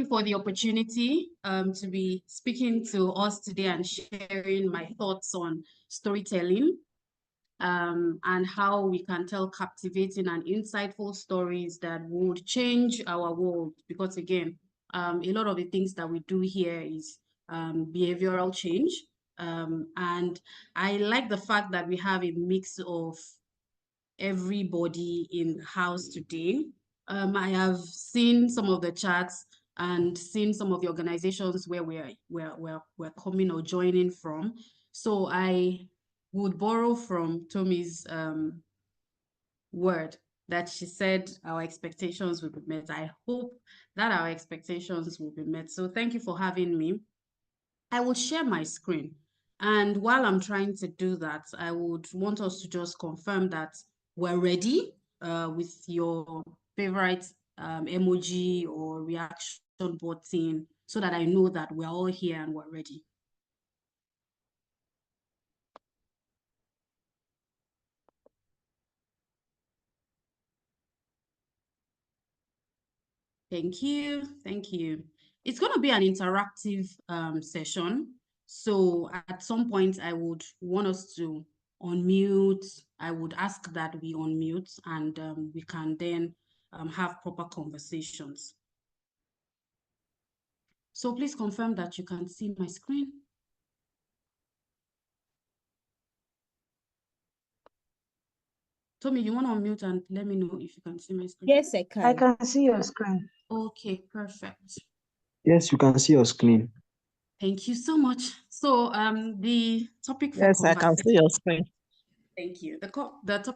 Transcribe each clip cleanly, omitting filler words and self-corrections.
for the opportunity to be speaking to us today and sharing my thoughts on storytelling and how we can tell captivating and insightful stories that would change our world. Because again, a lot of the things that we do here is behavioral change. And I like the fact that we have a mix of everybody in the house today. I have seen some of the chats and seen some of the organizations where we're coming or joining from. So I would borrow from Tommy's word that she said our expectations will be met. I hope that our expectations will be met. So thank you for having me. I will share my screen. And while I'm trying to do that, I would want us to just confirm that we're ready with your favorite emoji or reaction button so that I know that we're all here and we're ready. Thank you. Thank you. It's going to be an interactive session. So at some point, I would want us to unmute. I would ask that we unmute and we can then have proper conversations. So please confirm that you can see my screen. Tommy, you want to unmute and let me know if you can see my screen? Yes, I can. I can see your screen. Okay, perfect. Yes, you can see your screen. Thank you so much. So the topic for Yes, I can see your screen. Thank you. The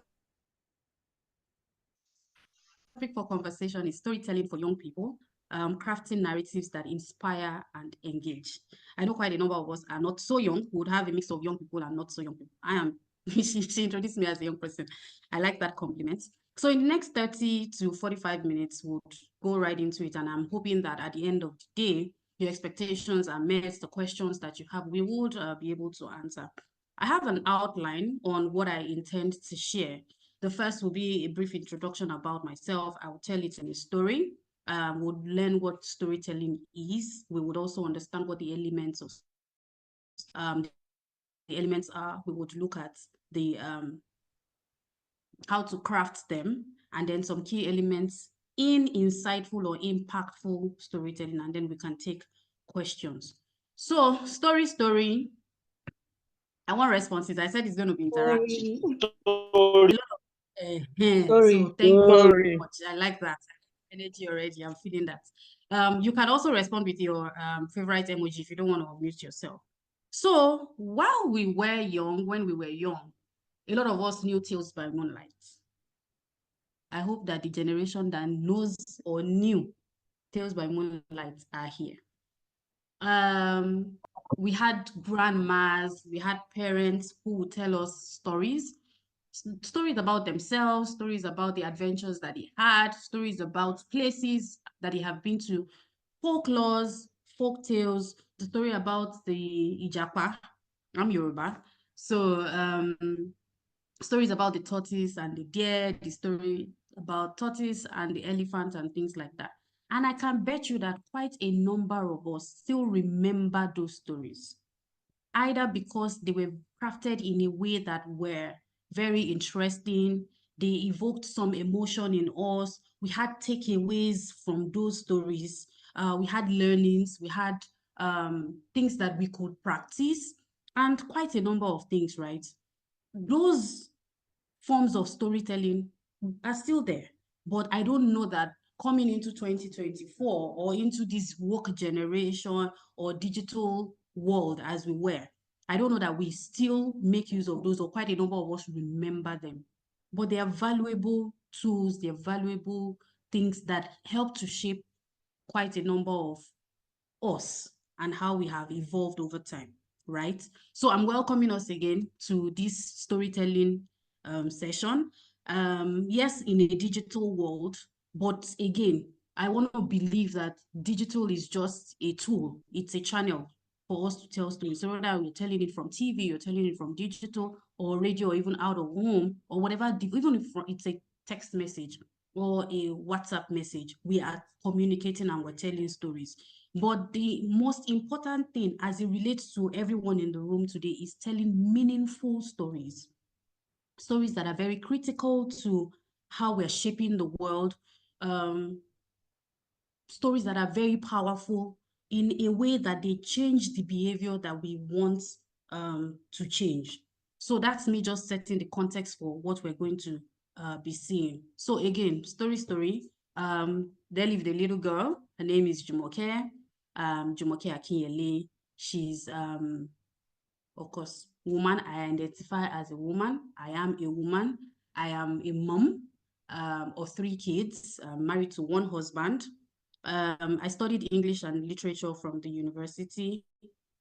topic for conversation is storytelling for young people, crafting narratives that inspire and engage. I know quite a number of us are not so young, we would have a mix of young people and not so young people. I am, she introduced me as a young person. I like that compliment. So in the next 30 to 45 minutes, we'll go right into it. And I'm hoping that at the end of the day, your expectations are met, the questions that you have, we would be able to answer. I have an outline on what I intend to share. The first will be a brief introduction about myself. I will tell it in a story. We'll learn what storytelling is. We would also understand what the elements of the elements are. We would look at the how to craft them, and then some key elements in insightful or impactful storytelling, and then we can take questions. So story. I want responses. I said it's going to be interactive. Story. So thank you very much. I like that energy already. I'm feeling that. You can also respond with your favorite emoji if you don't want to unmute yourself. So while we were young, when we were young, a lot of us knew Tales by Moonlight. I hope that the generation that knows or knew Tales by Moonlight are here. We had grandmas, we had parents who would tell us stories about themselves, stories about the adventures that they had, stories about places that they have been to, folklores, folk tales, the story about the Ijapa. I'm Yoruba. So stories about the tortoise and the deer, the story about tortoise and the elephant and things like that. And I can bet you that quite a number of us still remember those stories, either because they were crafted in a way that were very interesting, they evoked some emotion in us, we had takeaways from those stories, we had learnings, we had things that we could practice, and quite a number of things, right? Those forms of storytelling are still there, but I don't know that coming into 2024 or into this woke generation or digital world as we were, I don't know that we still make use of those, or quite a number of us remember them. But they are valuable tools, they are valuable things that help to shape quite a number of us and how we have evolved over time, right? So I'm welcoming us again to this storytelling session. Yes, in a digital world, but again, I want to believe that digital is just a tool. It's a channel for us to tell stories. So whether you're telling it from TV, you're telling it from digital or radio, or even out of home, or whatever, even if it's a text message, or a WhatsApp message. We are communicating and we're telling stories. But the most important thing as it relates to everyone in the room today is telling meaningful stories. Stories that are very critical to how we're shaping the world. Stories that are very powerful in a way that they change the behavior that we want to change. So that's me just setting the context for what we're going to be seeing. So again, story. There lived a little girl. Her name is Jumoke. Jumoke Akinyele. She's of course, woman. I identify as a woman. I am a woman. I am a mom of 3 kids, married to 1 husband. I studied English and literature from the university.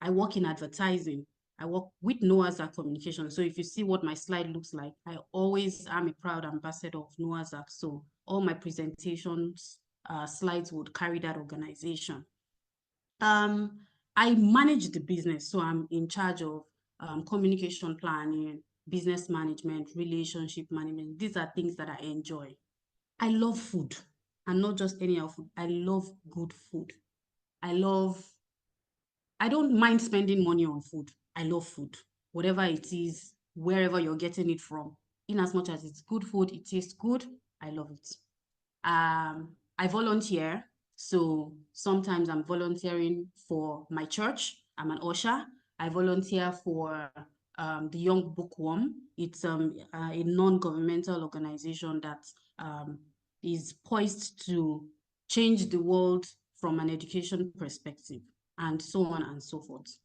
I work in advertising. I work with Noah's Ark Communication. So if you see what my slide looks like, I always am a proud ambassador of Noah's Ark. So all my presentations, slides would carry that organization. I manage the business, so I'm in charge of communication planning, business management, relationship management. These are things that I enjoy. I love food, and not just any food. I love good food. I don't mind spending money on food. I love food, whatever it is, wherever you're getting it from. In as much as it's good food, it tastes good, I love it. I volunteer. So sometimes I'm volunteering for my church. I'm an usher. I volunteer for the Young Bookworm. It's a non-governmental organization that is poised to change the world from an education perspective, and so on and so forth.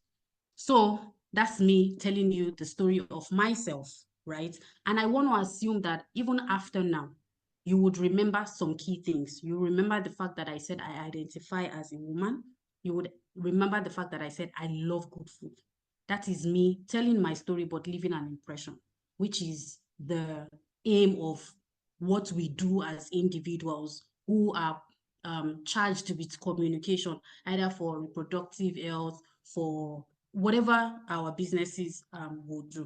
So that's me telling you the story of myself, right? And I want to assume that even after now, you would remember some key things. You remember the fact that I said I identify as a woman. You would remember the fact that I said I love good food. That is me telling my story, but leaving an impression, which is the aim of what we do as individuals who are charged with communication, either for reproductive health, for whatever our businesses will do.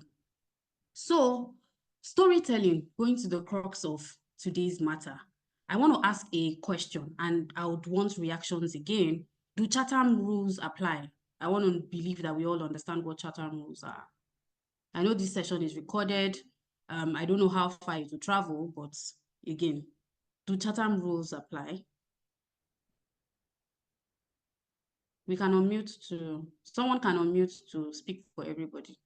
So storytelling, going to the crux of today's matter, I want to ask a question, and I would want reactions again. Do Chatham rules apply? I want to believe that we all understand what Chatham rules are. I know this session is recorded. I don't know how far it will travel, but again, do Chatham rules apply? We can unmute to, someone can unmute to speak for everybody.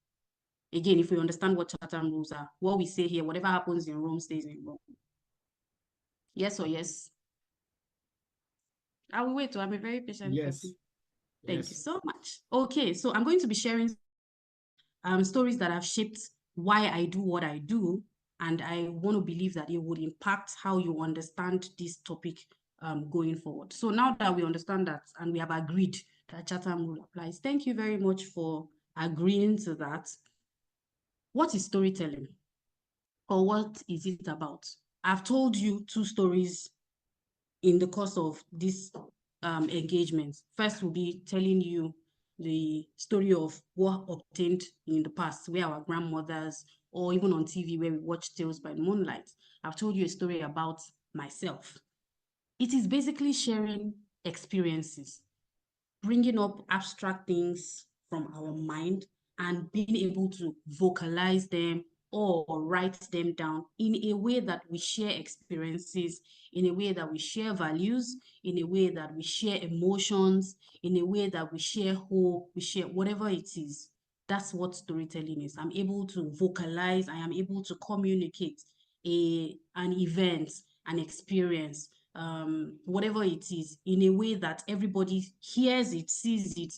Again, if we understand what Chatham rules are, what we say here, whatever happens in Rome stays in Rome. Yes or yes? I will wait. I'm a very patient person. Thank you so much. Okay, so I'm going to be sharing stories that have shaped why I do what I do, and I want to believe that it would impact how you understand this topic going forward. So now that we understand that and we have agreed that Chatham rule applies, thank you very much for agreeing to that. What is storytelling? Or what is it about? I've told you 2 stories in the course of this engagement. First will be telling you the story of what obtained in the past, where our grandmothers, or even on TV where we watch Tales by Moonlight. I've told you a story about myself. It is basically sharing experiences, bringing up abstract things from our mind and being able to vocalize them or write them down in a way that we share experiences, in a way that we share values, in a way that we share emotions, in a way that we share hope, we share whatever it is. That's what storytelling is. I'm able to vocalize, I am able to communicate an event, an experience, whatever it is, in a way that everybody hears it, sees it,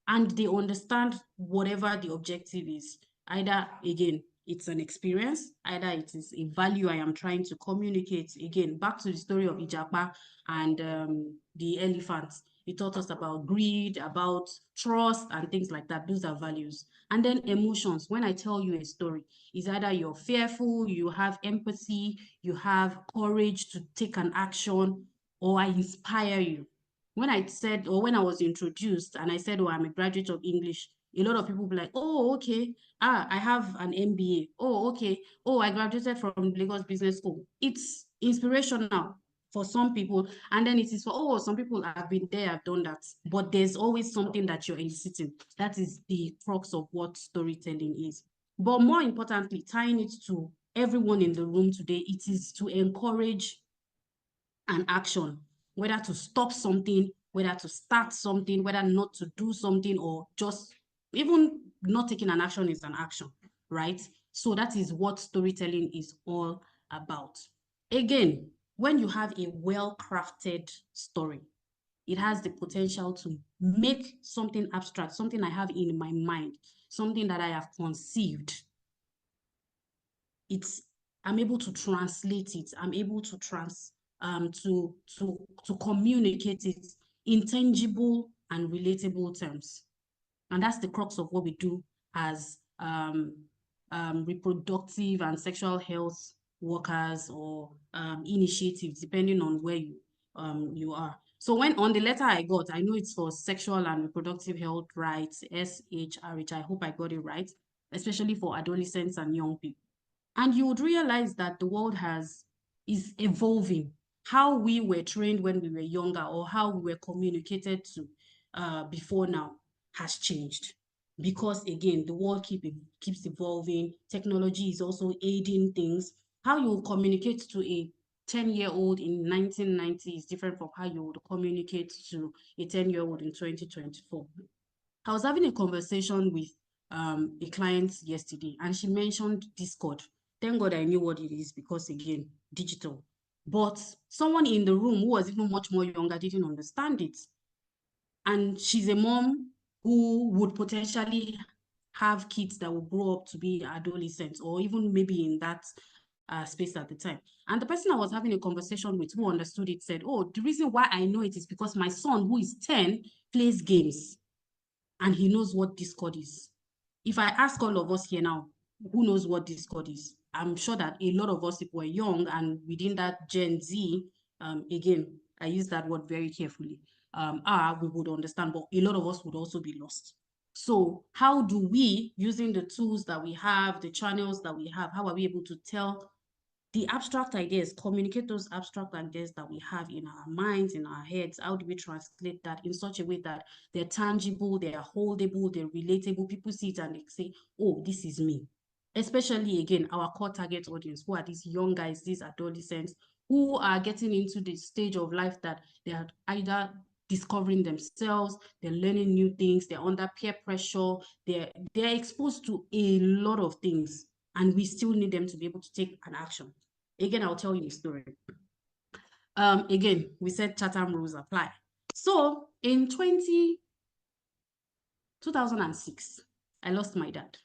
and they understand whatever the objective is. Either, again, it's an experience, either it is a value I am trying to communicate. Again, back to the story of Ijapa and the elephants. It taught us about greed, about trust, and things like that. Those are values. And then emotions. When I tell you a story, is either you're fearful, you have empathy, you have courage to take an action, or I inspire you. When I said, or when I was introduced and I said, oh, I'm a graduate of English, a lot of people be like, oh, okay. I have an MBA. Oh, okay. Oh, I graduated from Lagos Business School. It's inspirational for some people, and then it is for, oh, some people have been there, have done that, but there's always something that you're eliciting. That is the crux of what storytelling is. But more importantly, tying it to everyone in the room today, it is to encourage an action, whether to stop something, whether to start something, whether not to do something, or just even not taking an action is an action, right? So that is what storytelling is all about. Again, when you have a well-crafted story, it has the potential to make something abstract, something I have in my mind, something that I have conceived. I'm able to translate it. I'm able to to communicate it in tangible and relatable terms. And that's the crux of what we do as reproductive and sexual health workers or initiatives, depending on where you are. So when on the letter I got, I know it's for sexual and reproductive health rights, SHRH. I hope I got it right, especially for adolescents and young people. And you would realize that the world is evolving. How we were trained when we were younger, or how we were communicated to before now, has changed. Because again, the world keeps evolving. Technology is also aiding things. How you communicate to a 10-year-old in 1990 is different from how you would communicate to a 10-year-old in 2024. I was having a conversation with a client yesterday, and she mentioned Discord. Thank God I knew what it is, because again, digital. But someone in the room who was even much more younger didn't understand it. And she's a mom who would potentially have kids that will grow up to be adolescents, or even maybe in that space at the time. And the person I was having a conversation with who understood it said, oh, the reason why I know it is because my son, who is 10, plays games, and he knows what Discord is. If I ask all of us here now, who knows what Discord is? I'm sure that a lot of us, if we're young and within that Gen Z, again, I use that word very carefully, we would understand, but a lot of us would also be lost. So how do we, using the tools that we have, the channels that we have, how are we able to tell the abstract ideas, communicate those abstract ideas that we have in our minds, in our heads? How do we translate that in such a way that they're tangible, they're holdable, they're relatable? People see it and they say, oh, this is me. Especially, again, our core target audience, who are these young guys, these adolescents, who are getting into the stage of life that they are either discovering themselves, they're learning new things, they're under peer pressure, they're exposed to a lot of things, and we still need them to be able to take an action. Again, I'll tell you a story. Again, we said Chatham rules apply. So in 2006, I lost my dad.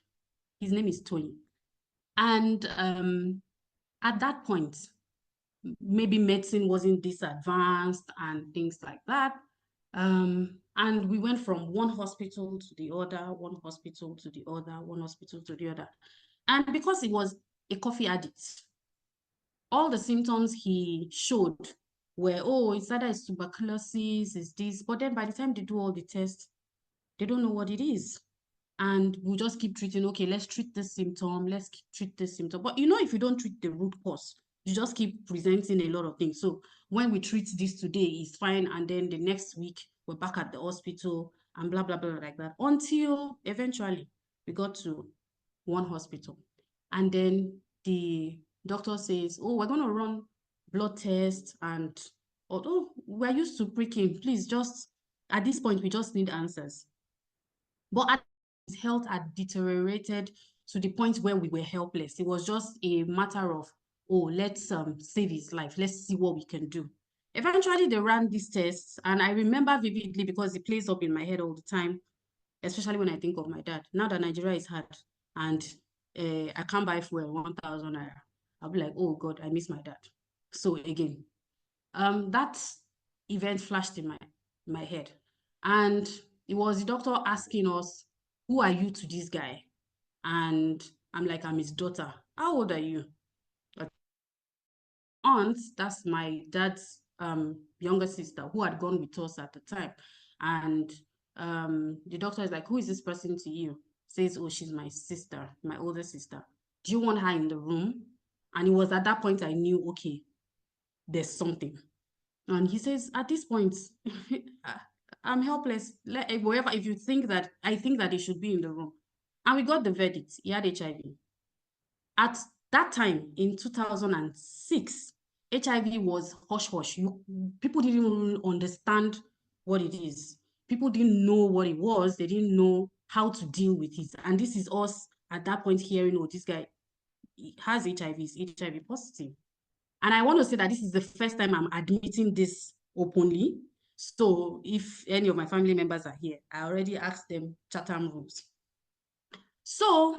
His name is Tony. And at that point, maybe medicine wasn't this advanced and things like that. And we went from one hospital to the other, one hospital to the other, one hospital to the other. And because he was a coffee addict, all the symptoms he showed were, oh, it's either it's tuberculosis, it's this. But then by the time they do all the tests, they don't know what it is. And we'll just keep treating, okay, let's treat this symptom, let's treat this symptom. But if you don't treat the root cause, you just keep presenting a lot of things. So when we treat this today, it's fine. And then the next week, we're back at the hospital and blah, blah, blah, like that. Until eventually we got to one hospital. And then the doctor says, oh, we're going to run blood tests. And although we're used to pricking, please just, at this point, we just need answers. But his health had deteriorated to the point where we were helpless. It was just a matter of, oh, let's save his life. Let's see what we can do. Eventually, they ran these tests, and I remember vividly because it plays up in my head all the time, especially when I think of my dad. Now that Nigeria is hard and I can't buy fuel 1,000 naira, I'll be like, oh God, I miss my dad. So again, that event flashed in my head, and it was the doctor asking us, who are you to this guy? And I'm like, I'm his daughter. How old are you? Aunt, that's my dad's younger sister, who had gone with us at the time. And the doctor is like, who is this person to you? Says, oh, she's my sister, my older sister. Do you want her in the room? And it was at that point I knew, okay, there's something. And he says, at this point, I'm helpless. Whoever, if you think that, I think that he should be in the room. And we got the verdict. He had HIV. At that time, in 2006, HIV was hush-hush. People didn't even understand what it is. People didn't know what it was. They didn't know how to deal with it. And this is us at that point hearing, oh, this guy has HIV, is HIV positive. And I want to say that this is the first time I'm admitting this openly. So if any of my family members are here, I already asked them Chatham rules. So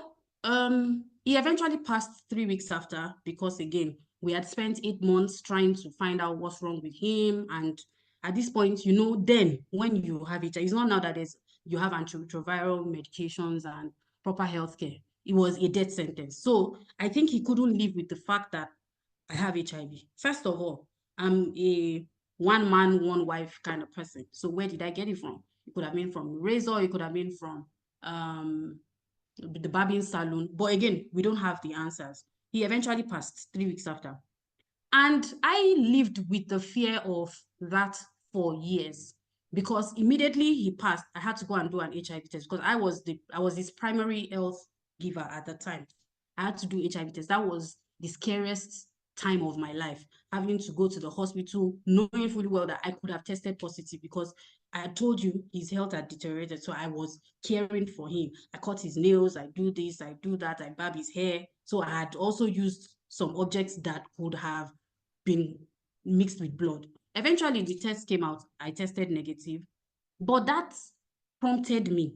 he eventually passed 3 weeks after, because again, we had spent 8 months trying to find out what's wrong with him. And at this point, you know, then when you have it, it's not now that you have antiretroviral medications and proper healthcare. It was a death sentence. So I think he couldn't live with the fact that I have HIV. First of all, I'm a one man, one wife kind of person. So where did I get it from? It could have been from Razor, it could have been from the barbing salon. But again, we don't have the answers. He eventually passed 3 weeks after. And I lived with the fear of that for years, because immediately he passed, I had to go and do an HIV test, because I was his primary health giver at the time. I had to do HIV test. That was the scariest time of my life, having to go to the hospital, knowing fully well that I could have tested positive, because I had told you his health had deteriorated. So I was caring for him. I cut his nails, I do this, I do that, I barb his hair. So I had also used some objects that could have been mixed with blood. Eventually, the test came out. I tested negative, but that prompted me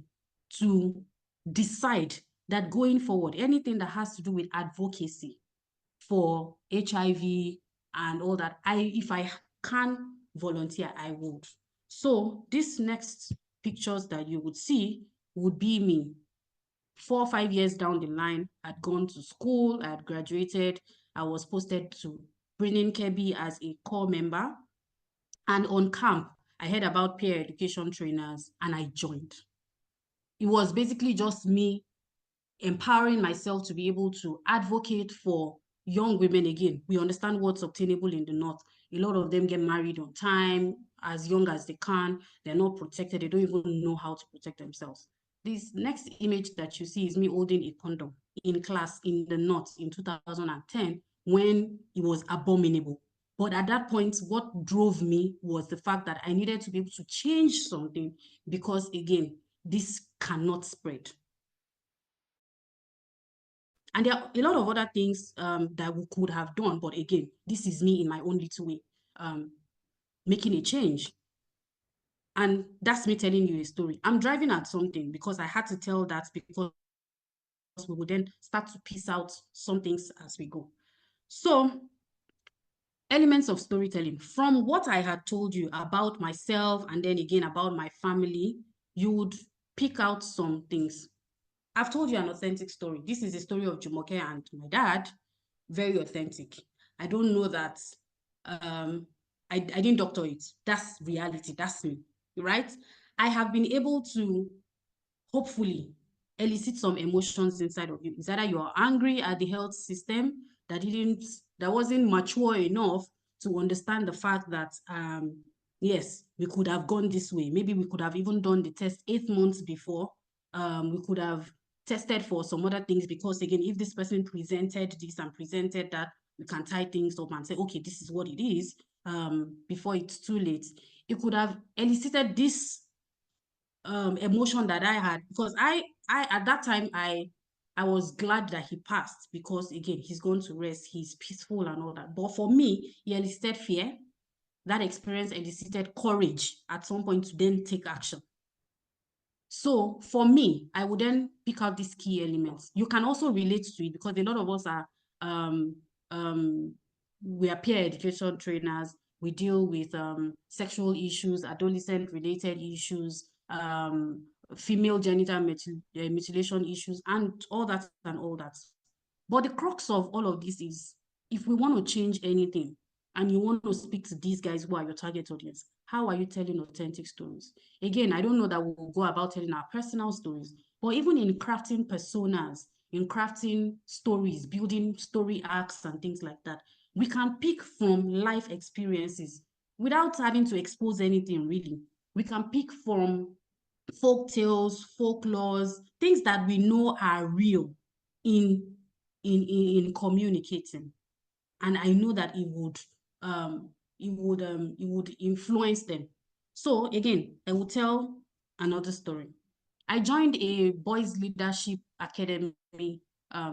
to decide that going forward, anything that has to do with advocacy for HIV and all that, if I can volunteer, I would. So these next pictures that you would see would be me 4 or 5 years down the line. I'd gone to school, I had graduated, I was posted to Bringing Kirby as a core member. And on camp, I heard about peer education trainers and I joined. It was basically just me empowering myself to be able to advocate for young women. Again, we understand what's obtainable in the North. A lot of them get married on time, as young as they can. They're not protected. They don't even know how to protect themselves. This next image that you see is me holding a condom in class in the North in 2010, when it was abominable. But at that point, what drove me was the fact that I needed to be able to change something, because again, this cannot spread. And there are a lot of other things that we could have done. But again, this is me in my own little way, making a change. And that's me telling you a story. I'm driving at something because I had to tell that, because we would then start to piece out some things as we go. So, elements of storytelling. From what I had told you about myself and then again about my family, you would pick out some things. I've told you an authentic story. This is a story of Jumoke and my dad. Very authentic. I don't know that I didn't doctor it. That's reality. That's me, right? I have been able to hopefully elicit some emotions inside of you. It's either you are angry at the health system that wasn't mature enough to understand the fact that yes, we could have gone this way. Maybe we could have even done the test 8 months before. We could have tested for some other things, because again, if this person presented this and presented that, we can tie things up and say, okay, this is what it is, before it's too late. It could have elicited this emotion that I had, because I at that time I was glad that he passed, because again, he's going to rest, he's peaceful and all that. But for me, he elicited fear. That experience elicited courage at some point to then take action. So for me, I would then pick out these key elements. You can also relate to it, because a lot of us are we are peer education trainers. We deal with sexual issues, adolescent related issues, female genital mutilation issues, and all that and all that. But the crux of all of this is, if we want to change anything and you want to speak to these guys who are your target audience, how are you telling authentic stories? Again, I don't know that we'll go about telling our personal stories, but even in crafting personas, in crafting stories, building story arcs and things like that, We can pick from life experiences without having to expose anything, really. We can pick from folk tales, folklores, things that we know are real in communicating. And I know that it would influence them. So again, I will tell another story. I joined a boys leadership academy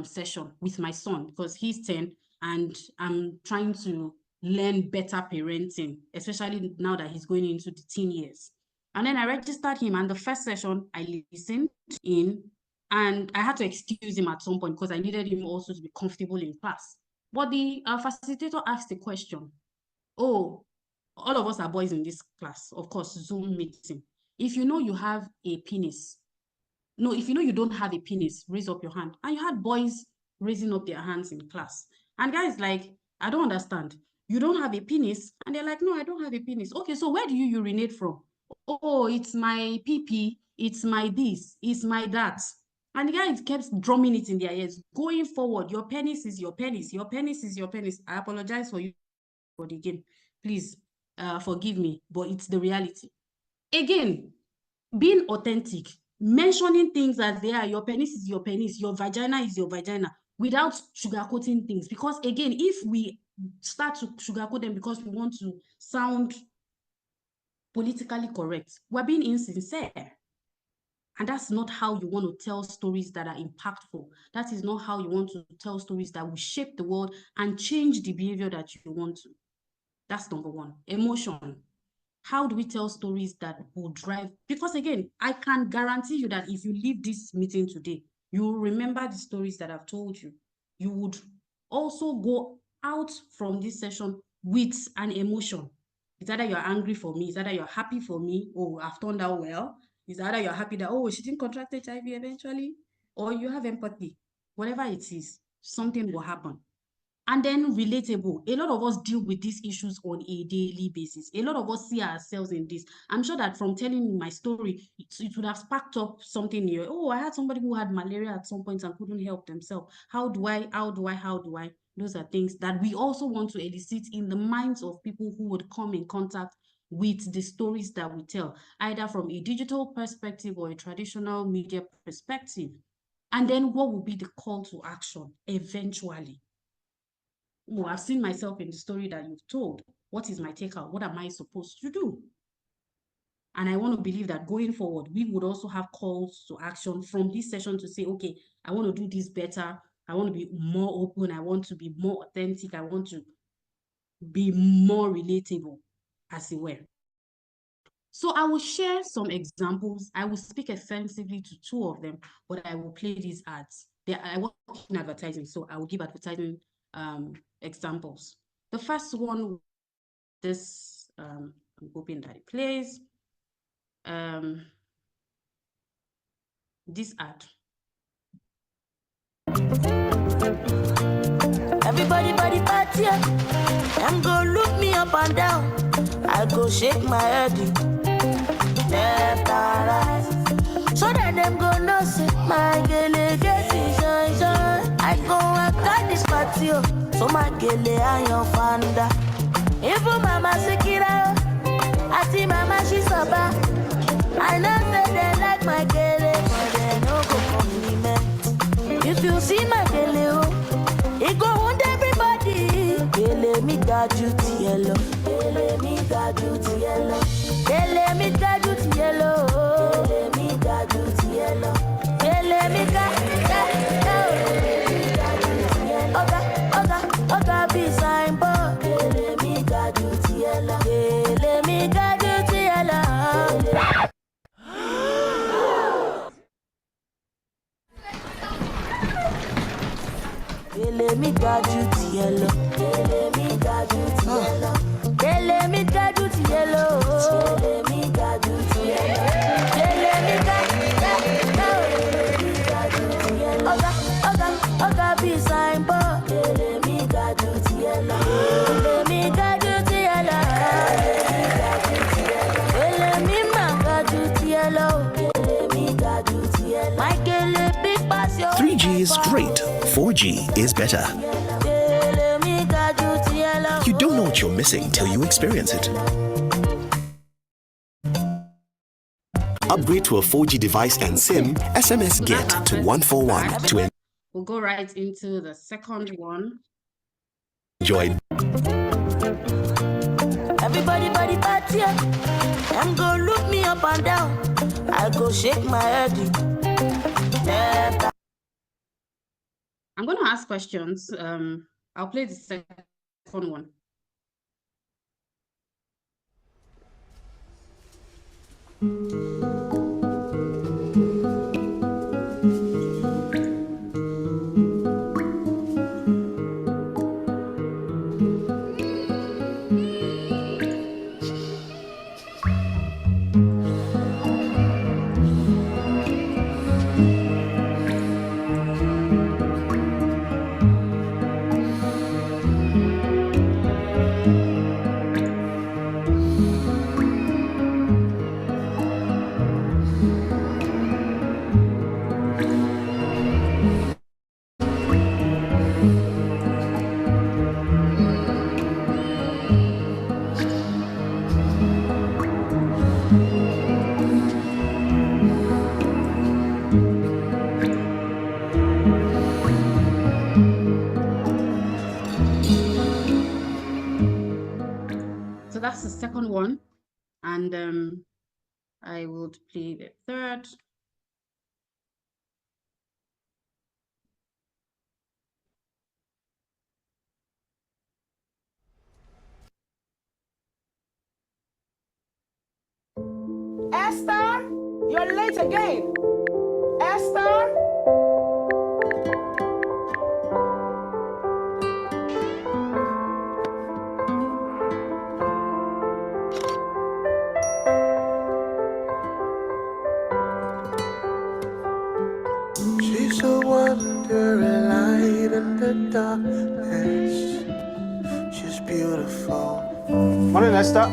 session with my son because he's 10 and I'm trying to learn better parenting, especially now that he's going into the teen years. And then I registered him, and the first session I listened in, and I had to excuse him at some point because I needed him also to be comfortable in class. But the facilitator asked a question. Oh, all of us are boys in this class, of course, Zoom meeting. If you know you have a penis, no, if you know you don't have a penis, raise up your hand. And you had boys raising up their hands in class. And guys like, I don't understand. You don't have a penis? And they're like, no, I don't have a penis. Okay, so where do you urinate from? Oh, it's my pee-pee, it's my this, it's my that. And the guy kept drumming it in their ears. Going forward, your penis is your penis, your penis is your penis. I apologize for you for the game. Please forgive me, but it's the reality. Again, being authentic, mentioning things as they are. Your penis is your penis, your vagina is your vagina, without sugarcoating things. Because again, if we start to sugarcoat them because we want to sound politically correct, we're being insincere. And that's not how you want to tell stories that are impactful. That is not how you want to tell stories that will shape the world and change the behavior that you want to. That's number one. Emotion. How do we tell stories that will drive? Because again, I can guarantee you that if you leave this meeting today, you will remember the stories that I've told you. You would also go out from this session with an emotion. It's either you're angry for me, it's either you're happy for me, oh, I've turned out well. It's either you're happy that, oh, she didn't contract HIV eventually, or you have empathy. Whatever it is, something will happen. And then relatable. A lot of us deal with these issues on a daily basis. A lot of us see ourselves in this. I'm sure that from telling my story, it would have sparked up something here. Oh, I had somebody who had malaria at some point and couldn't help themselves. How do I? Those are things that we also want to elicit in the minds of people who would come in contact with the stories that we tell, either from a digital perspective or a traditional media perspective. And then what will be the call to action eventually? Oh, I've seen myself in the story that you've told. What is my takeout? What am I supposed to do? And I want to believe that going forward, we would also have calls to action from this session to say, okay, I want to do this better. I want to be more open. I want to be more authentic. I want to be more relatable, as it were. So I will share some examples. I will speak extensively to two of them, but I will play these ads. I work in advertising, so I will give advertising examples. The first one, this, I'm hoping that it plays. This ad. Everybody body party, them go look me up and down. I go shake my head left and right, so that them go know say my girl get shine. I go and cut this party, so my girl I your fanda. Even mama Sikira, I see mama she so bad. I know say they like my girl, but they no go compliment. If you see my girl, it go wound everybody. Girl, me got you to yellow. Girl, me got you to yellow. Girl, me got you to yellow. Girl, me got you to yellow. Girl, me got you to yellow. Oga, be sign board. Girl, me got you to yellow. Girl, me got you to yellow. Let me guide you to yellow. Let me guide you to yellow. Let me guide you to yellow. Let me guide you to yellow. Let me guide you to yellow. Oga, be sign board. Let me guide you to yellow. Let me guide you to yellow. Let me guide you to yellow. Let me guide you to yellow. My girl, big pass your 3G is great. 4G is better. Let me guide you to know what you're missing till you experience it. Upgrade to a 4G device and SIM, SMS GET to 141 to We'll go right into the second one. enjoy. Everybody body party, them go look me up and down. I go shake my head. I'm going to ask questions. I'll play the second one. So that's the second one, and I would play the third. Esther, you're late again. Esther. She's a wonder, a light in the darkness. She's beautiful. Morning, Esther.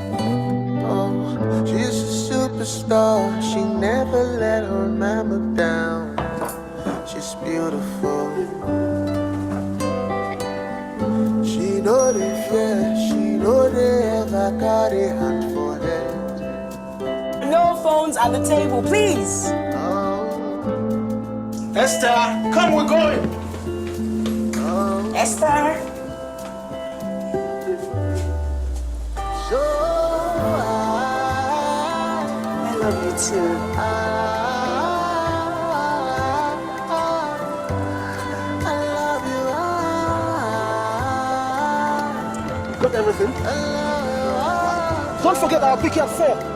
Oh, she's a superstar. She never let her mama down. She's beautiful. She know the fear. She know they ever got a hand for her. No phones at the table, please. Esther, come, we're going. Esther. So I love you too. I love you. You got everything? Don't forget, I'll pick you at 4.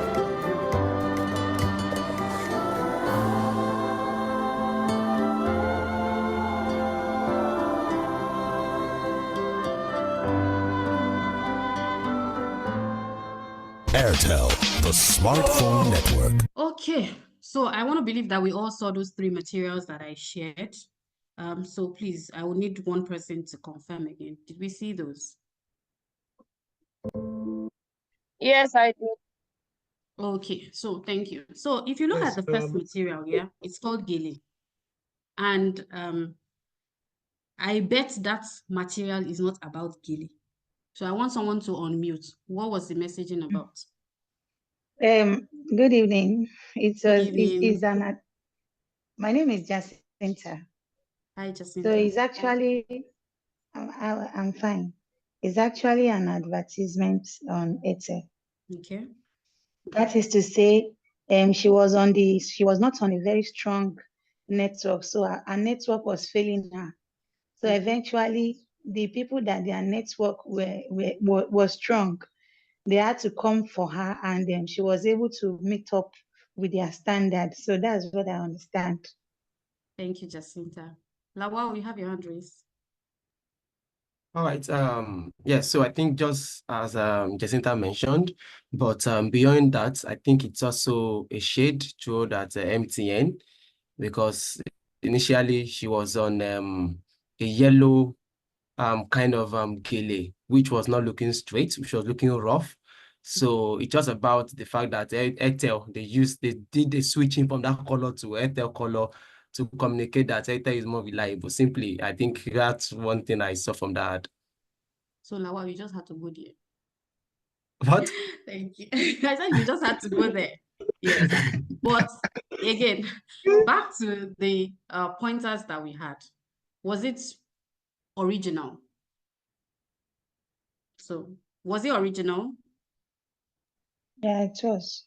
Airtel, the smartphone network. Okay, so I want to believe that we all saw those 3 materials that I shared. So please, I will need one person to confirm again. Did we see those? Yes, I did. Okay, so thank you. So if you look at the first material, yeah, it's called Gele. And I bet that material is not about Gele. So I want someone to unmute. What was the messaging about? Good evening. Good evening. My name is Jacinta. Hi, So Jacinta. it's actually, I'm fine. It's actually an advertisement on Airtel. Okay. That is to say, she was not on a very strong network, so her network was failing her. So eventually, the people that their network was strong, they had to come for her, and she was able to meet up with their standards. So that's what I understand. Thank you, Jacinta. Lawal, you have your hand raised. All right. Yes, so I think just as Jacinta mentioned, but beyond that, I think it's also a shade toward that MTN, because initially she was on a yellow kind of gele, which was not looking straight, which was looking rough. So it's just about the fact that Airtel, they did the switching from that color to Airtel color to communicate that Airtel is more reliable. Simply, I think that's one thing I saw from that. So Lawal, you just had to go there. What? Thank you. I said you just had to go there. Yes. But again, back to the pointers that we had. Was it original? So, was it original? Yeah, it was.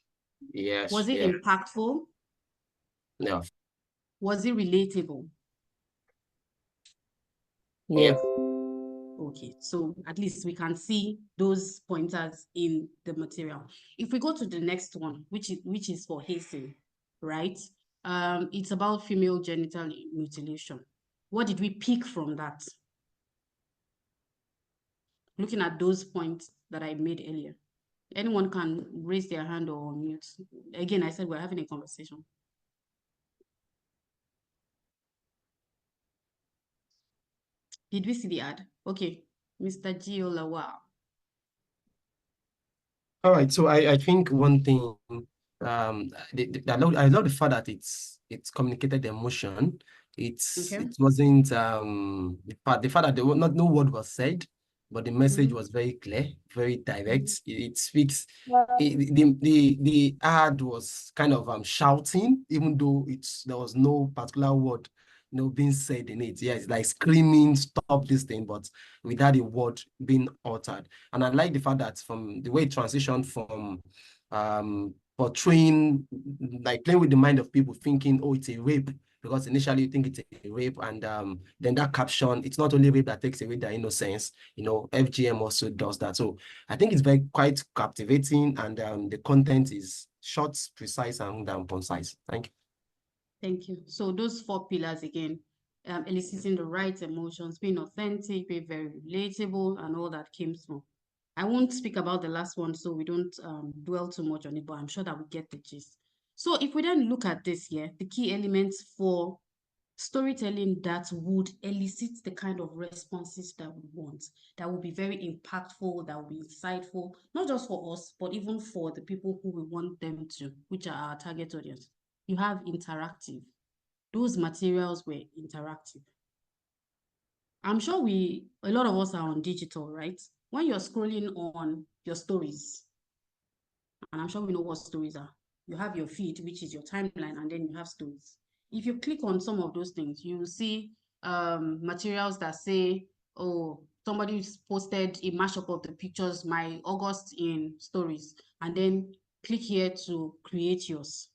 Yes, Was it yeah. impactful? No. Was it relatable? Yeah. Okay, so at least we can see those pointers in the material. If we go to the next one, which is for Hasten, right? It's about female genital mutilation. What did we pick from that? Looking at those points that I made earlier. Anyone can raise their hand or mute. Again, I said we're having a conversation. Did we see the ad? Okay, Mr. Giolawa. All right, so I think one thing, I love the fact that it's communicated emotion. It wasn't the fact that no word was said, but the message was very clear, very direct. It speaks. The ad was kind of shouting, even though there was no particular word being said in it. Yeah, it's like screaming, stop this thing, but without a word being uttered. And I like the fact that from the way it transitioned from portraying, like playing with the mind of people, thinking, oh, it's a rape, because initially you think it's a rape, and then that caption, it's not only rape that takes away their innocence. FGM also does that. So I think it's quite captivating, and the content is short, precise, and concise. Thank you. Thank you. So those 4 pillars again, eliciting the right emotions, being authentic, being very relatable, and all that came through. I won't speak about the last one, so we don't dwell too much on it, but I'm sure that we get the gist. So if we then look at this here, the key elements for storytelling that would elicit the kind of responses that we want, that will be very impactful, that will be insightful, not just for us, but even for the people who we want them to, which are our target audience. You have interactive. Those materials were interactive. I'm sure a lot of us are on digital, right? When you're scrolling on your stories, and I'm sure we know what stories are, you have your feed, which is your timeline, and then you have stories. If you click on some of those things, you will see materials that say, oh, somebody's posted a mashup of the pictures, my August in stories, and then click here to create yours.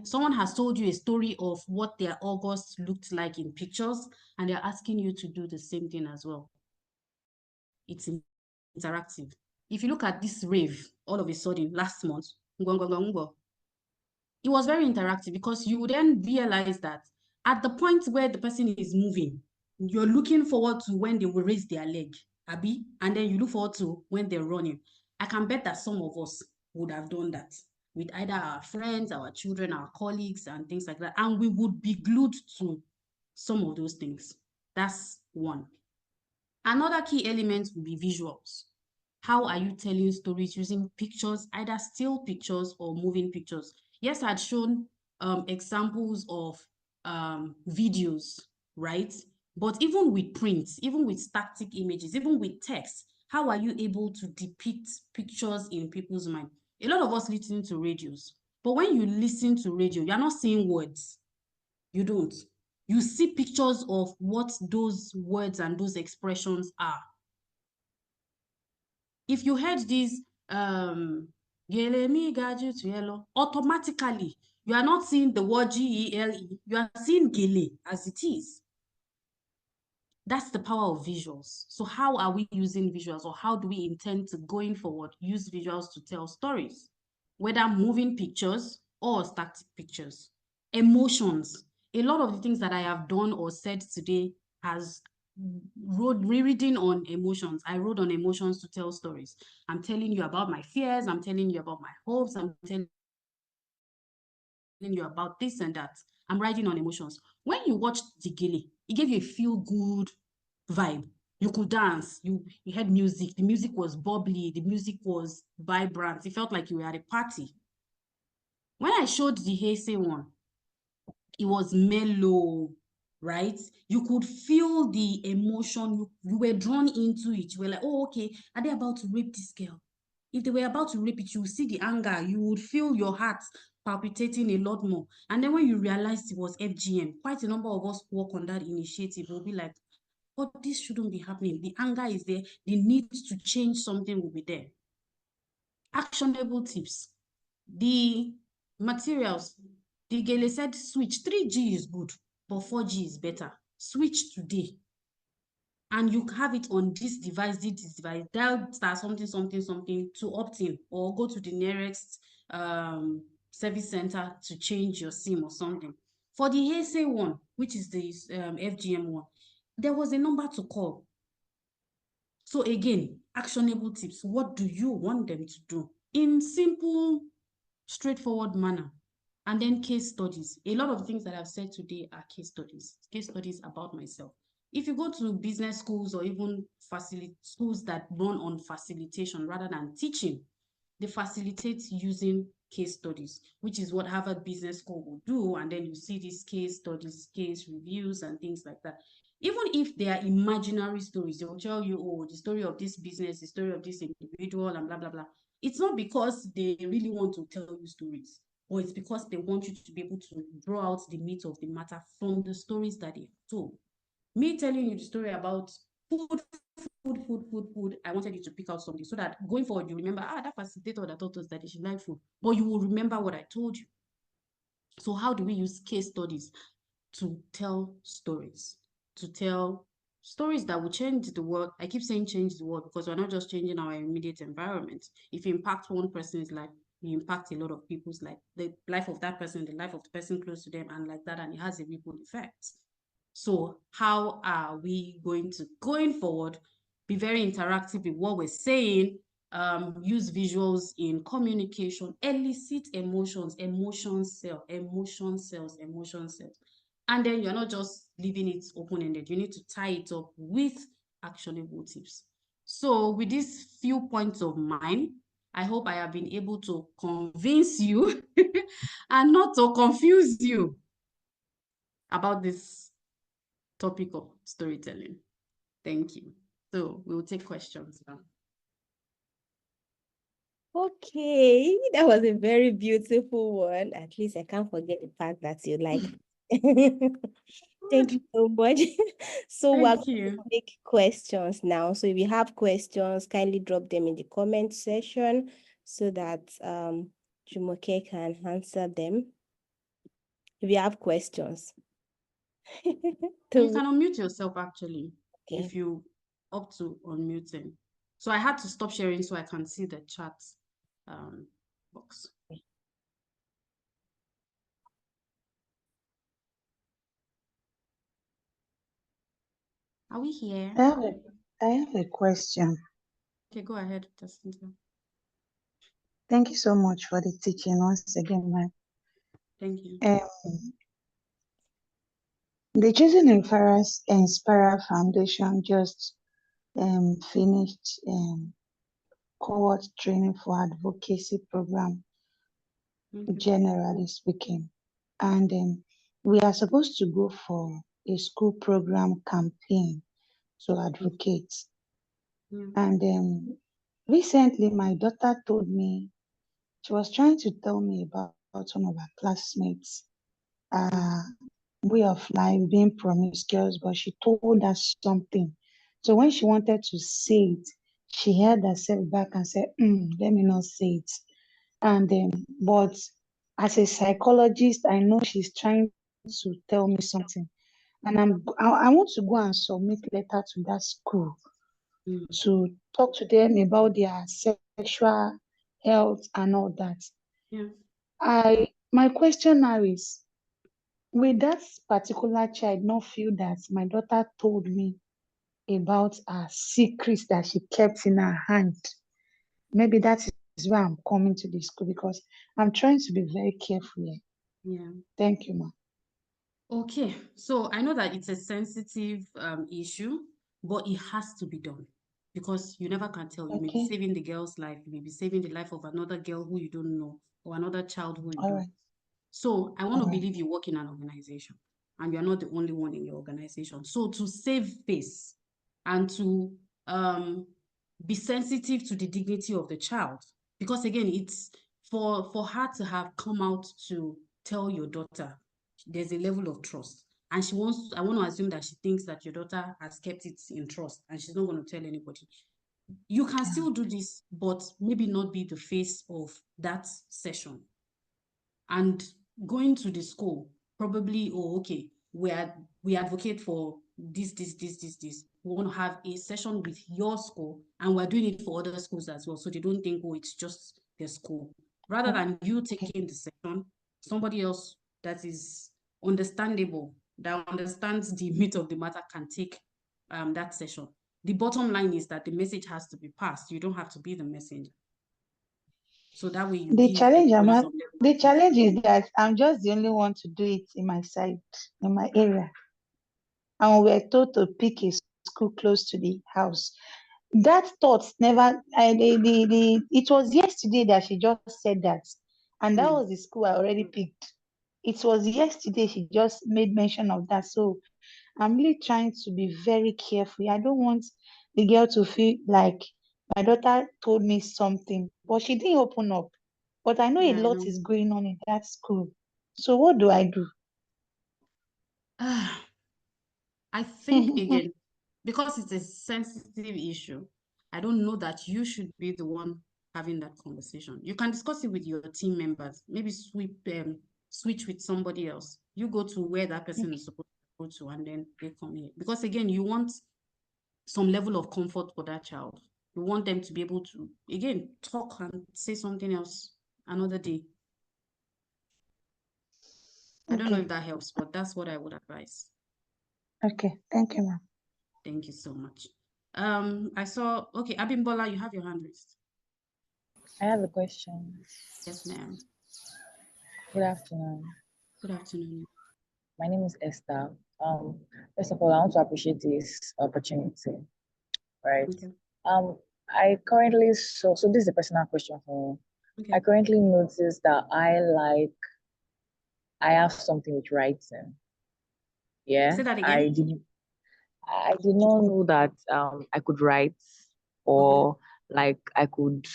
Someone has told you a story of what their August looked like in pictures, and they're asking you to do the same thing as well. It's interactive. If you look at this rave, all of a sudden, last month, it was very interactive, because you would then realize that at the point where the person is moving, you're looking forward to when they will raise their leg, Abby, and then you look forward to when they're running. I can bet that some of us would have done that with either our friends, our children, our colleagues, and things like that. And we would be glued to some of those things. That's one. Another key element would be visuals. How are you telling stories using pictures, either still pictures or moving pictures? Yes, I had shown examples of videos, right? But even with prints, even with static images, even with text, how are you able to depict pictures in people's mind? A lot of us listen to radios, but when you listen to radio, you're not seeing words. You don't. You see pictures of what those words and those expressions are. If you heard this, automatically, you are not seeing the word Gele, you are seeing Gele as it is. That's the power of visuals. So how are we using visuals, or how do we intend to, going forward, use visuals to tell stories? Whether moving pictures or static pictures. Emotions. A lot of the things that I have done or said today has reading on emotions. I wrote on emotions to tell stories. I'm telling you about my fears. I'm telling you about my hopes. I'm telling you about this and that. I'm writing on emotions. When you watched Digili, it gave you a feel-good vibe. You could dance. You had music. The music was bubbly. The music was vibrant. It felt like you were at a party. When I showed the Heisei one, it was mellow, right? You could feel the emotion. You were drawn into it. You were like, oh, okay, are they about to rape this girl? If they were about to rape it, you would see the anger. You would feel your heart palpitating a lot more. And then when you realized it was FGM, quite a number of us work on that initiative. We'll be like, but this shouldn't be happening. The anger is there. The need to change something will be there. Actionable tips. The materials. The Gele said switch. 3G is good, but 4G is better. Switch today. And you have it on this device, dial star something, something, something to opt in, or go to the nearest service center to change your SIM or something. For the Heisei one, which is the FGM one, there was a number to call. So again, actionable tips. What do you want them to do? In simple, straightforward manner. And then case studies. A lot of things that I've said today are case studies about myself. If you go to business schools or even schools that run on facilitation rather than teaching, they facilitate using case studies, which is what Harvard Business School will do. And then you see these case studies, case reviews, and things like that. Even if they are imaginary stories, they will tell you, oh, the story of this business, the story of this individual, and blah, blah, blah. It's not because they really want to tell you stories, or it's because they want you to be able to draw out the meat of the matter from the stories that they have told. Me telling you the story about food, I wanted you to pick out something so that going forward, you remember, that facilitator that taught us that she liked food, but you will remember what I told you. So how do we use case studies to tell stories? To tell stories that will change the world. I keep saying change the world because we're not just changing our immediate environment. If you impact one person's life, you impact a lot of people's life. The life of that person, the life of the person close to them, and like that, and it has a ripple effect. So how are we going to, going forward, be very interactive with what we're saying, use visuals in communication, elicit emotions, emotion cells. And then you're not just leaving it open-ended. You need to tie it up with actionable tips. So with these few points of mine, I hope I have been able to convince you and not to confuse you about this topic of storytelling. Thank you. So we'll take questions now. Okay, that was a very beautiful one. At least I can't forget the fact that you like. Thank you so much. So we're going to make questions now. So if you have questions, kindly drop them in the comment section so that Jumoke can answer them. If you have questions. You can unmute yourself actually, okay, if you opt to unmuting. So I had to stop sharing so I can see the chat box. Are we here? I have a question. Okay, go ahead, Jacinta. Thank you so much for the teaching once again, ma'am. Thank you. The Children Inspire Foundation just finished cohort training for advocacy program, generally speaking. And we are supposed to go for a school program campaign to advocate. And recently, my daughter told me, she was trying to tell me about one of her classmates' way of life, being promiscuous, but she told us something. So when she wanted to say it, she held herself back and said, let me not say it. But as a psychologist, I know she's trying to tell me something. And I want to go and submit letter to that school to talk to them about their sexual health and all that. My question now is, will that particular child not feel that my daughter told me about her secrets that she kept in her hand? Maybe that is why I'm coming to the school, because I'm trying to be very careful here. Yeah. Thank you, ma'am. Okay, so I know that it's a sensitive issue, but it has to be done because you never can tell. You may be saving the girl's life, you may be saving the life of another girl who you don't know, or another child who you don't know. So I want to believe you work in an organization. and you're not the only one in your organization. So to save face and to be sensitive to the dignity of the child, because again, it's for her to have come out to tell your daughter, there's a level of trust. And I want to assume that she thinks that your daughter has kept it in trust and she's not going to tell anybody. You can still do this, but maybe not be the face of that session. And going to the school, probably, oh, okay, we advocate for this. We want to have a session with your school, and we're doing it for other schools as well. So they don't think, oh, it's just their school. Rather than you taking the session, somebody else that is understandable, that understands the meat of the matter can take that session. The bottom line is that the message has to be passed. You don't have to be the messenger. So that way you The give the challenge, boys the challenge is that I'm just the only one to do it in my side, in my area. And we're told to pick a school close to the house. That thought never, it was yesterday that she just said that. And that was the school I already picked. It was yesterday she just made mention of that. So I'm really trying to be very careful. I don't want the girl to feel like my daughter told me something, but she didn't open up. But I know a lot is going on in that school. So what do I do? I think, again, because it's a sensitive issue, I don't know that you should be the one having that conversation. You can discuss it with your team members, maybe switch with somebody else. You go to where that person is supposed to go to, and then they come here. Because again, you want some level of comfort for that child. You want them to be able to, again, talk and say something else another day. I don't know if that helps, but that's what I would advise. Okay, thank you, ma'am. Thank you so much. I saw, okay, Abimbola, you have your hand raised. I have a question. Yes, ma'am. Good afternoon. Good afternoon. My name is Esther. First of all, I want to appreciate this opportunity, right? Okay. I currently, so this is a personal question for me. Okay. I currently noticed that I have something with writing. Yeah. Say that again. I did not know that I could write, or like I could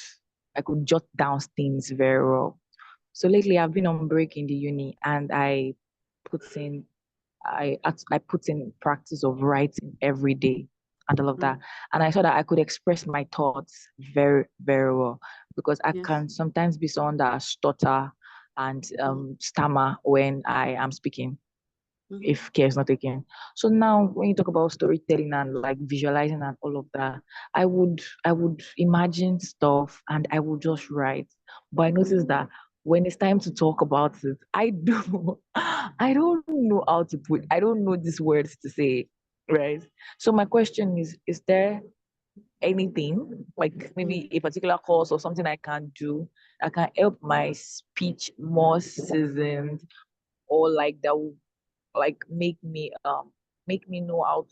jot down things very well. So lately I've been on break in the uni, and I put in practice of writing every day and all of that. And I saw that I could express my thoughts very, very well, because I can sometimes be someone that stutter and stammer when I am speaking, if care is not taken. So now when you talk about storytelling and like visualizing and all of that, I would imagine stuff and I would just write. But I noticed that when it's time to talk about it, I don't know how to I don't know these words to say, right? So my question is there anything, like maybe a particular course or something I can do that can help my speech more seasoned, or like that will like make me know how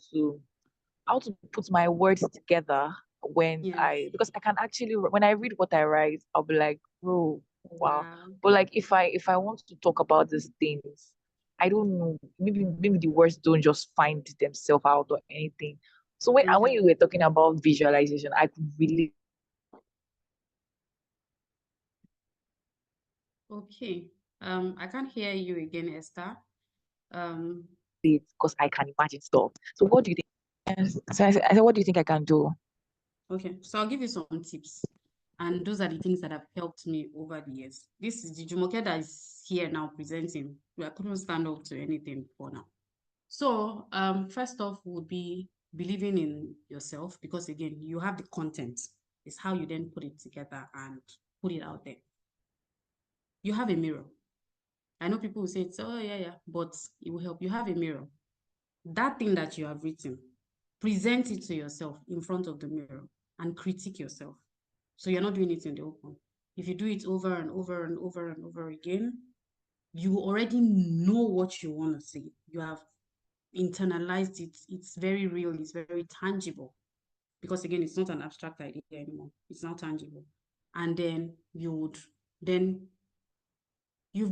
to put my words together when because I can actually, when I read what I write, I'll be like, bro, wow. But like if I want to talk about these things, I don't know, maybe the words don't just find themselves out or anything. So when you were talking about visualization, I could really Okay. I can't hear you again, Esther. Because I can imagine stuff. So what do you think? So I said, what do you think I can do? Okay, so I'll give you some tips. And those are the things that have helped me over the years. This is the Jumoke that is here now presenting. I couldn't stand up to anything for now. So first off would be believing in yourself, because again, you have the content. It's how you then put it together and put it out there. You have a mirror. I know people will say it's, oh yeah, but it will help. You have a mirror. That thing that you have written, present it to yourself in front of the mirror and critique yourself. So you're not doing it in the open. If you do it over and over and over and over again, you already know what you want to say. You have internalized it. It's very real. It's very tangible. Because again, it's not an abstract idea anymore. It's now tangible. And then you've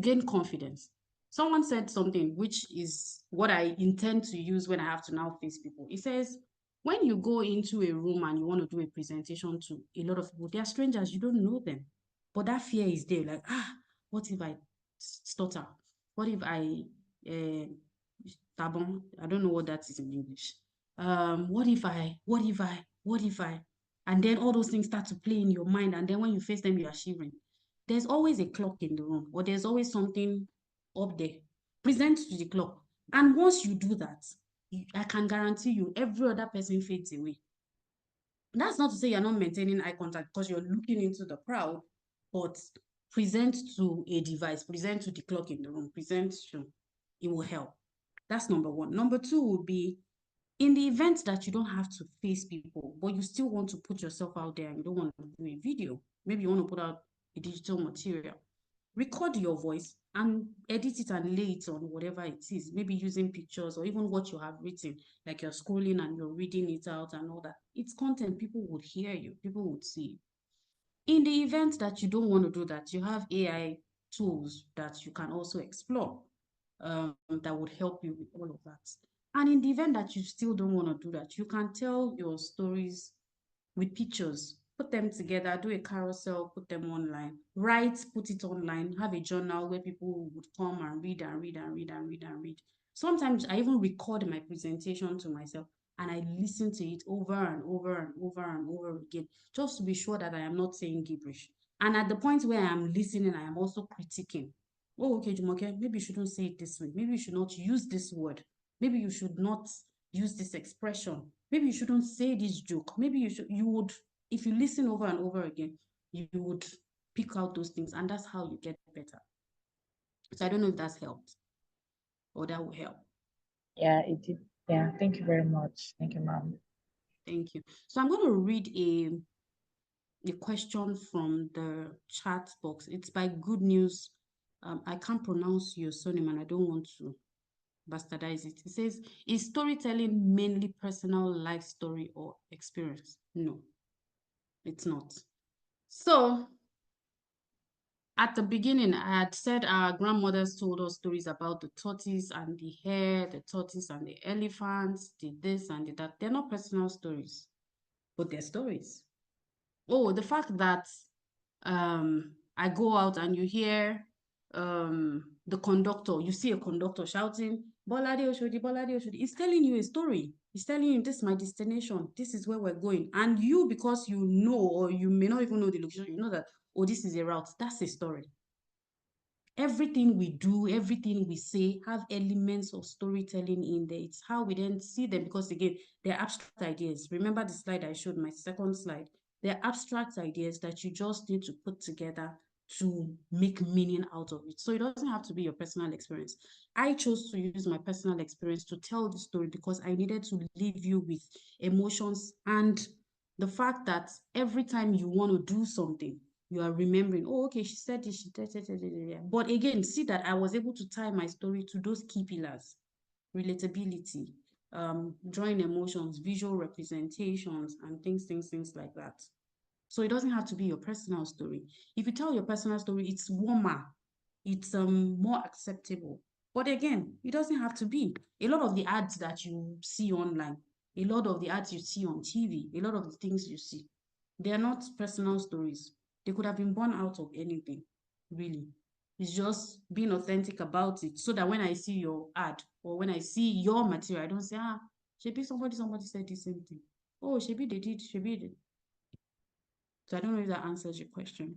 gained confidence. Someone said something, which is what I intend to use when I have to now face people. It says, when you go into a room and you want to do a presentation to a lot of people, they are strangers, you don't know them. But that fear is there, like, what if I stutter? What if I, tabon? I don't know what that is in English. What if I? And then all those things start to play in your mind. And then when you face them, you are shivering. There's always a clock in the room, or there's always something up there. Present to the clock. And once you do that, I can guarantee you every other person fades away. That's not to say you're not maintaining eye contact because you're looking into the crowd, but present to a device, present to the clock in the room, present to, it will help. That's number one. Number two would be, in the event that you don't have to face people, but you still want to put yourself out there and you don't want to do a video, maybe you want to put out a digital material, record your voice and edit it and lay it on whatever it is, maybe using pictures or even what you have written, like you're scrolling and you're reading it out and all that. It's content, people would hear you, people would see. In the event that you don't want to do that, you have AI tools that you can also explore that would help you with all of that. And in the event that you still don't want to do that, you can tell your stories with pictures, put them together, do a carousel, put them online, write, put it online, have a journal where people would come and read and read and read and read and read. Sometimes I even record my presentation to myself and I listen to it over and over and over and over again, just to be sure that I am not saying gibberish. And at the point where I am listening, I am also critiquing. Oh, okay, Jumoke, maybe you shouldn't say it this way. Maybe you should not use this word. Maybe you should not use this expression. Maybe you shouldn't say this joke. Maybe you would, if you listen over and over again, you would pick out those things, and that's how you get better. So I don't know if that's helped or that will help. Yeah, it did. Yeah, thank you very much. Thank you, ma'am. Thank you. So I'm going to read a question from the chat box. It's by Good News. I can't pronounce your surname and I don't want to bastardize it. It says, is storytelling mainly personal life story or experience? No, it's not. So at the beginning, I had said our grandmothers told us stories about the tortoise and the hare, the tortoise and the elephants, the this and the that. They're not personal stories, but they're stories. Oh, the fact that I go out and you hear the conductor, you see a conductor shouting, Bolade Oshodi, Bolade Oshodi. It's telling you a story. It's telling you, this is my destination. This is where we're going. And you, because you know, or you may not even know the location, you know that, oh, this is a route. That's a story. Everything we do, everything we say have elements of storytelling in there. It's how we then see them, because again, they're abstract ideas. Remember the slide I showed, my second slide? They're abstract ideas that you just need to put together to make meaning out of it. So it doesn't have to be your personal experience. I chose to use my personal experience to tell the story because I needed to leave you with emotions and the fact that every time you want to do something, you are remembering, oh, okay, she said this, she did. But again, see that I was able to tie my story to those key pillars: relatability, drawing emotions, visual representations, and things like that. So it doesn't have to be your personal story. If you tell your personal story, it's warmer, it's more acceptable. But again, it doesn't have to be. A lot of the ads that you see online, a lot of the ads you see on TV, a lot of the things you see, they are not personal stories. They could have been born out of anything, really. It's just being authentic about it, so that when I see your ad or when I see your material, I don't say, maybe somebody said the same thing. Oh, maybe they did, maybe they did. So I don't know if that answers your question.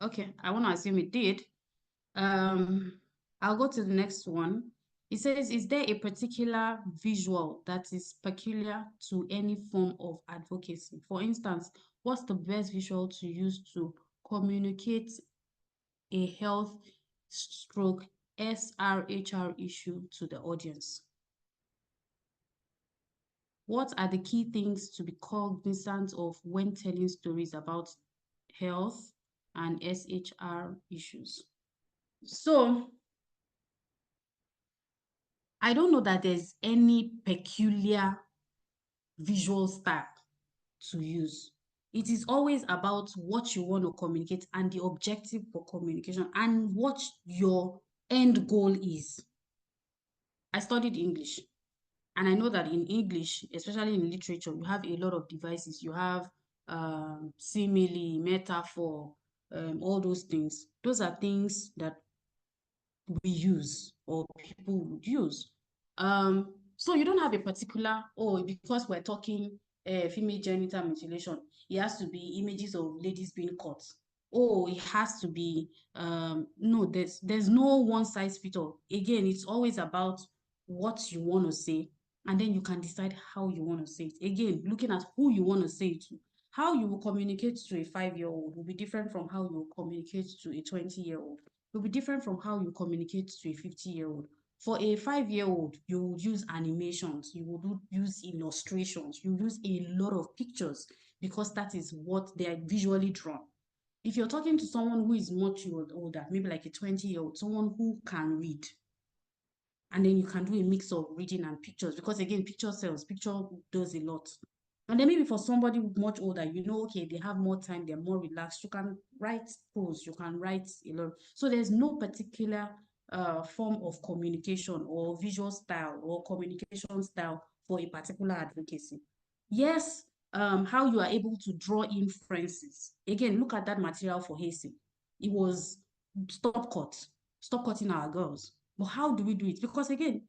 Okay, I want to assume it did. I'll go to the next one. It says, is there a particular visual that is peculiar to any form of advocacy? For instance, what's the best visual to use to communicate a health stroke SRHR issue to the audience? What are the key things to be cognizant of when telling stories about health and SHR issues? So I don't know that there's any peculiar visual style to use. It is always about what you want to communicate and the objective for communication and what your end goal is. I studied English, and I know that in English, especially in literature, you have a lot of devices. You have simile, metaphor, all those things. Those are things that we use or people would use. So you don't have a particular, oh, because we're talking female genital mutilation, it has to be images of ladies being cut. Oh, it has to be, no, there's no one size fit all. Again, it's always about what you want to say, and then you can decide how you want to say it. Again, looking at who you want to say it to. How you will communicate to a 5-year-old will be different from how you will communicate to a 20-year-old. Will be different from how you communicate to a 50-year-old. For a 5-year-old, you would use animations, you would use illustrations, you use a lot of pictures because that is what they are visually drawn. If you're talking to someone who is much older, maybe like a 20-year-old, someone who can read, and then you can do a mix of reading and pictures because again, picture sells, picture does a lot. And then maybe for somebody much older, you know, okay, they have more time, they're more relaxed. You can write prose, you can write a lot. So there's no particular form of communication or visual style or communication style for a particular advocacy. Yes, how you are able to draw inferences. Again, look at that material for Hasty. It was stop cutting our girls. But how do we do it? Because again,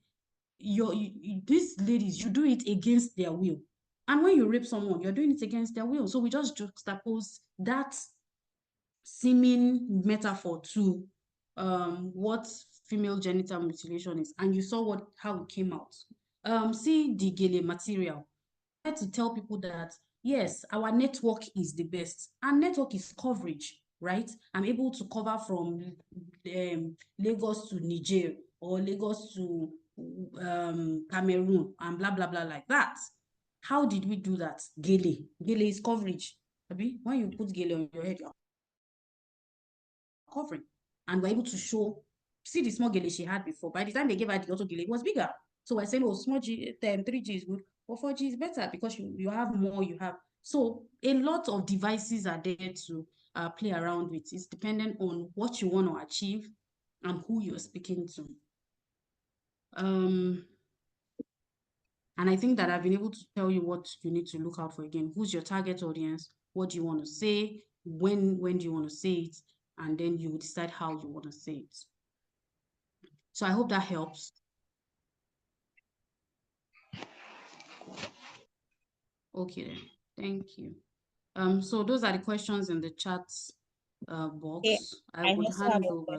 these ladies, you do it against their will. And when you rape someone, you're doing it against their will. So we just juxtapose that seeming metaphor to what female genital mutilation is. And you saw how it came out. See the gele material. I try to tell people that, yes, our network is the best. And network is coverage, right? I'm able to cover from Lagos to Niger or Lagos to Cameroon and blah, blah, blah like that. How did we do that? Gele. Gele is coverage. When you put gele on your head, you're covering. And we're able to show, see the small gele she had before. By the time they gave her the auto gele, it was bigger. So we're saying, oh, small G, 3G is good, but 4G is better because you have more, you have. So a lot of devices are there to play around with. It's dependent on what you want to achieve and who you're speaking to. And I think that I've been able to tell you what you need to look out for again. Who's your target audience? What do you want to say? When do you want to say it? And then you decide how you want to say it. So I hope that helps. Okay then. Thank you. So those are the questions in the chat box. Yeah, I would hand over.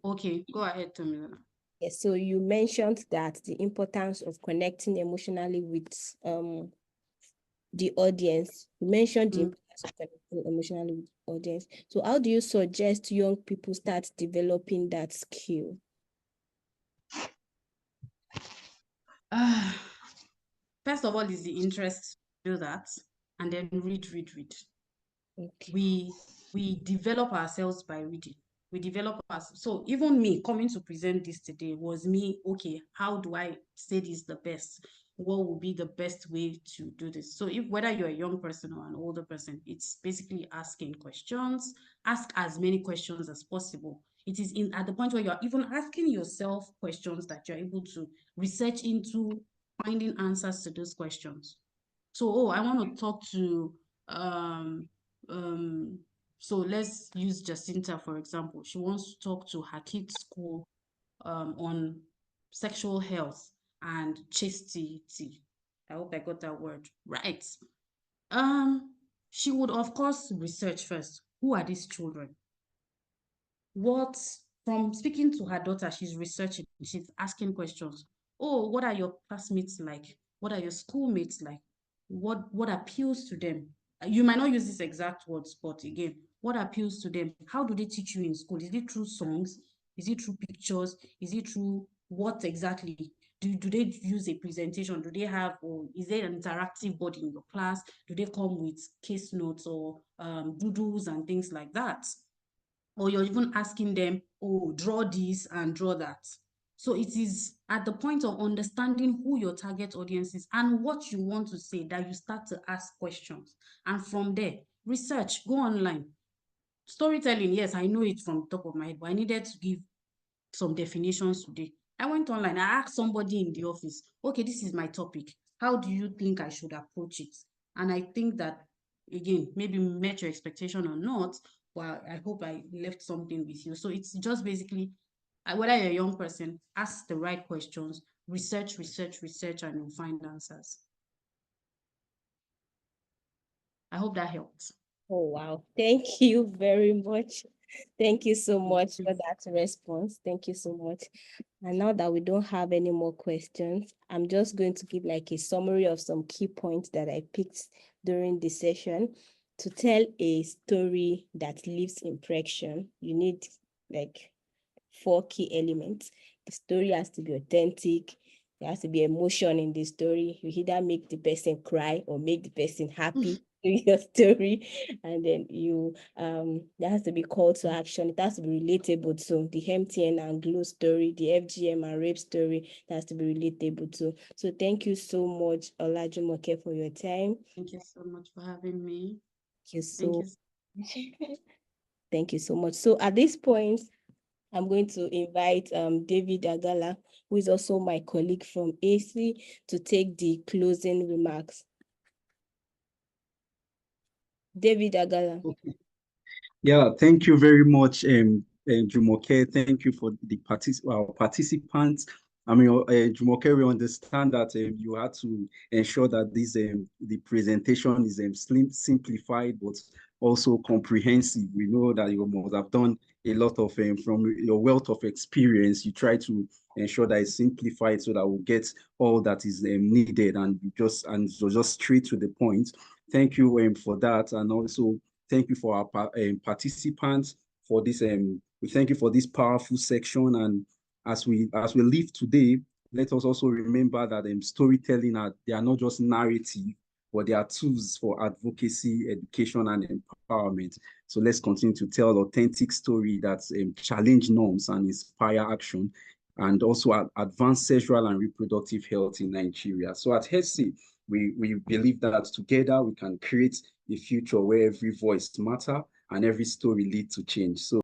Okay, go ahead, Tomila. Yes, so you mentioned that the importance of connecting emotionally with the audience. You mentioned the importance of connecting emotionally with the audience. So how do you suggest young people start developing that skill? First of all, is the interest to do that, and then read. Okay. We develop ourselves by reading. We develop us. So even me coming to present this today was me, okay, how do I say this the best? What would be the best way to do this? So if whether you're a young person or an older person, it's basically asking questions. Ask as many questions as possible. It is at the point where you're even asking yourself questions that you're able to research into finding answers to those questions. So, oh, I want to talk to so let's use Jacinta, for example. She wants to talk to her kids' school on sexual health and chastity. I hope I got that word right. She would, of course, research first. Who are these children? From speaking to her daughter, she's researching, she's asking questions. Oh, what are your classmates like? What are your schoolmates like? What appeals to them? You might not use these exact words, but again, what appeals to them? How do they teach you in school? Is it through songs? Is it through pictures? Is it through what exactly? Do they use a presentation? Do they have, or is there an interactive board in your class? Do they come with case notes or doodles and things like that? Or you're even asking them, oh, draw this and draw that. So it is at the point of understanding who your target audience is and what you want to say that you start to ask questions. And from there, research, go online. Storytelling, yes, I know it from the top of my head, but I needed to give some definitions today. I went online, I asked somebody in the office, okay, this is my topic. How do you think I should approach it? And I think that, again, maybe met your expectation or not, but I hope I left something with you. So it's just basically, whether you're a young person, ask the right questions, research, and you'll find answers. I hope that helped. Oh, wow. Thank you very much. Thank you so much for that response. Thank you so much. And now that we don't have any more questions, I'm just going to give like a summary of some key points that I picked during the session. To tell a story that leaves impression, you need like 4 key elements. The story has to be authentic. There has to be emotion in the story. You either make the person cry or make the person happy through your story. And then there has to be call to action. It has to be relatable to the MTN and Glow story, the FGM and rape story. That has to be relatable to. So thank you so much, Jumoke, for your time. Thank you so much for having me. Thank you so much. Thank you so much. So at this point, I'm going to invite David Agala, who is also my colleague from AC, to take the closing remarks. David Agala. Okay. Yeah, thank you very much, Jumoke. Thank you for the participants. I mean, Jumoke, we understand that you had to ensure that the presentation is simplified, but also comprehensive. We know that you must have done a lot of, from your wealth of experience, you try to ensure that it's simplified so that we'll get all that is needed and so just straight to the point. Thank you for that, and also thank you for our participants for this. We thank you for this powerful section. And as we leave today, let us also remember that storytelling they are not just narrative, but they are tools for advocacy, education, and empowerment. So let's continue to tell authentic story that challenge norms and inspire action, and also advance sexual and reproductive health in Nigeria. So at HESI, we believe that together we can create a future where every voice matters and every story leads to change. So